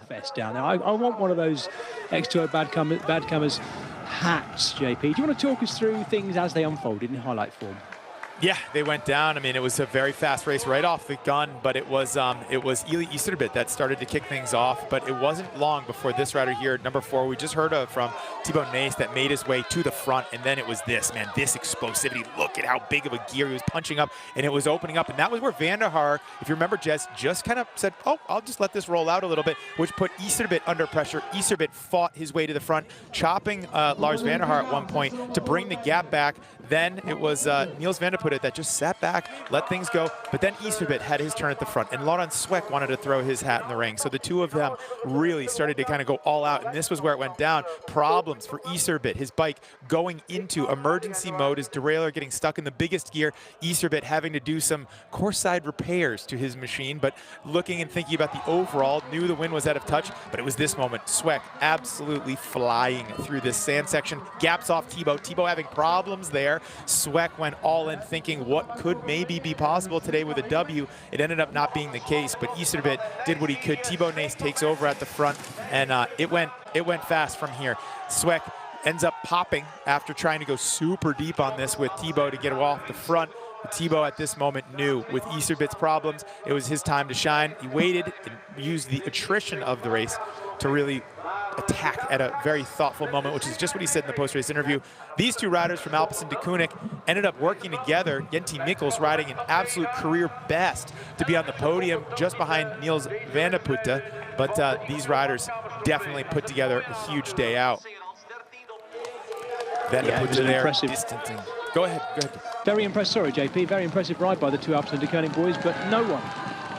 Fest down there. I want one of those X2O Badkamers hats, JP. Do you want to talk us through things as they unfolded in highlight form? Yeah, they went down. I mean, it was a very fast race right off the gun, but it was Eli Isterbit that started to kick things off. But it wasn't long before this rider here, number 4, we just heard from Thibaut Nace, that made his way to the front. And then it was this, man, this explosivity. Look at how big of a gear he was punching up, and it was opening up. And that was where Van der Haar, if you remember, Jess, just kind of said, oh, I'll just let this roll out a little bit, which put Isterbit under pressure. Isterbit fought his way to the front, chopping Lars Van der Haar at one point to bring the gap back. Then it was Niels van der Putte that just sat back, let things go. But then Isterbit had his turn at the front, and Laurent Sweck wanted to throw his hat in the ring. So the two of them really started to kind of go all out, and this was where it went down. Problems for Isterbit, his bike going into emergency mode, his derailleur getting stuck in the biggest gear. Isterbit having to do some course side repairs to his machine, but looking and thinking about the overall, knew the wind was out of touch, but it was this moment. Sweck absolutely flying through this sand section, gaps off Thibaut. Thibaut having problems there. Sweck went all in, thinking what could maybe be possible today with a W. It ended up not being the case, but Isterbit did what he could. Thibaut Nace takes over at the front, and it went fast from here. Sweck ends up popping after trying to go super deep on this with Thibaut to get off the front. But Thibaut at this moment knew with Isterbit's problems, it was his time to shine. He waited and used the attrition of the race to really attack at a very thoughtful moment, which is just what he said in the post-race interview. These two riders from Alpecin de Koenig ended up working together. Jenti Mikkels riding an absolute career best to be on the podium just behind Niels van der Putte. But these riders definitely put together a huge day out. Van der Putte there distancing. Go ahead, go ahead. Very impressive, sorry JP, very impressive ride by the two Alpecin de Koenig boys, but no one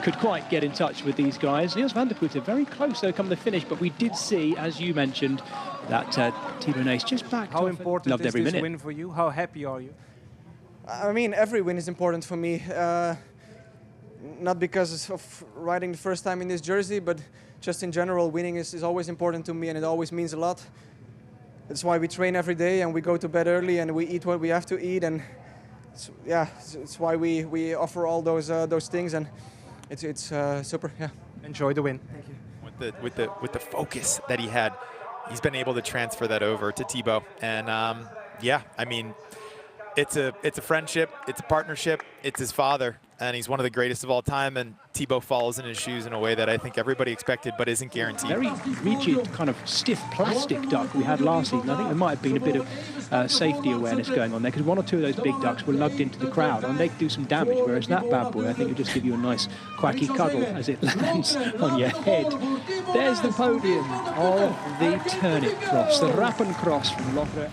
could quite get in touch with these guys. Niels van der Putte very close though come the finish, but we did see, as you mentioned, that Thibaut Nace just backed How off. important Loved is every this minute. win for you? How happy are you? I mean, every win is important for me. Not because of riding the first time in this jersey, but just in general, winning is always important to me, and it always means a lot. That's why we train every day, and we go to bed early, and we eat what we have to eat, and it's why we offer all those things, and it's super. Yeah. Enjoy the win. Thank you. With the focus that he had, he's been able to transfer that over to Thibaut. And yeah, I mean, it's a friendship, it's a partnership, it's his father, and he's one of the greatest of all time, and Thibaut follows in his shoes in a way that I think everybody expected but isn't guaranteed. Very rigid, kind of stiff plastic duck we had last season. I think there might have been a bit of safety awareness going on there, because one or two of those big ducks were lugged into the crowd and they could do some damage, whereas that bad boy, I think, will just give you a nice quacky cuddle as it lands on your head. There's the podium of the Turnip Cross, the Rapencross from Lokeren.